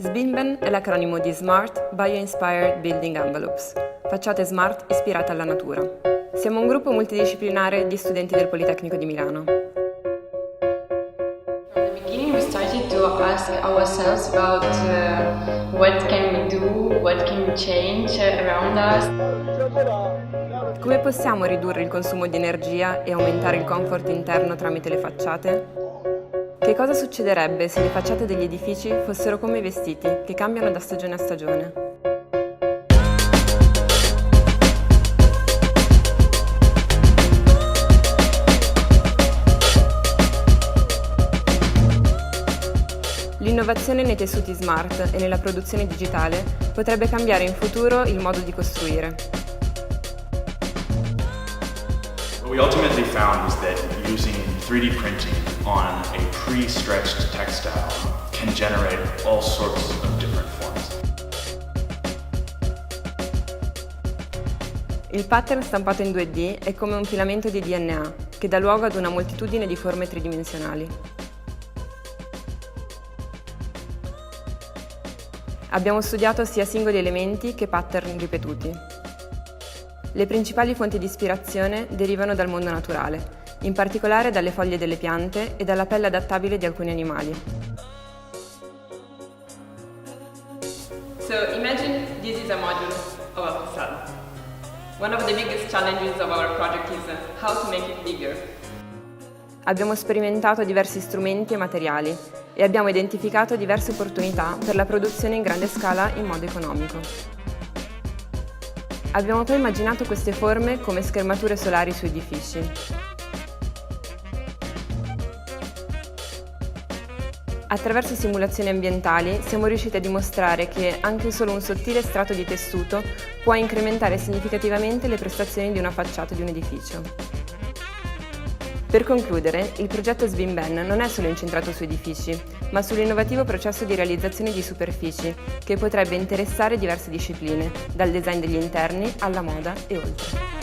SBIMBEN è l'acronimo di Smart Bio-Inspired Building Envelopes, facciate smart ispirate alla natura. Siamo un gruppo multidisciplinare di studenti del Politecnico di Milano. From the beginning we started to ask ourselves about what can we do, what can we change around us. Come possiamo ridurre il consumo di energia e aumentare il comfort interno tramite le facciate? Che cosa succederebbe se le facciate degli edifici fossero come i vestiti, che cambiano da stagione a stagione? L'innovazione nei tessuti smart e nella produzione digitale potrebbe cambiare in futuro il modo di costruire. What we ultimately found was that using 3D printing on a pre-stretched textile can generate all sorts of different forms. Il pattern stampato in 2D è come un filamento di DNA che dà luogo ad una moltitudine di forme tridimensionali. Abbiamo studiato sia singoli elementi che pattern ripetuti. Le principali fonti di ispirazione derivano dal mondo naturale, in particolare dalle foglie delle piante e dalla pelle adattabile di alcuni animali. So imagine this is a module of a facade. One of the biggest challenges of our project is how to make it bigger. Abbiamo sperimentato diversi strumenti e materiali e abbiamo identificato diverse opportunità per la produzione in grande scala in modo economico. Abbiamo poi immaginato queste forme come schermature solari su edifici. Attraverso simulazioni ambientali siamo riusciti a dimostrare che anche solo un sottile strato di tessuto può incrementare significativamente le prestazioni di una facciata di un edificio. Per concludere, il progetto SBIMBEN non è solo incentrato su edifici, ma sull'innovativo processo di realizzazione di superfici che potrebbe interessare diverse discipline, dal design degli interni alla moda e oltre.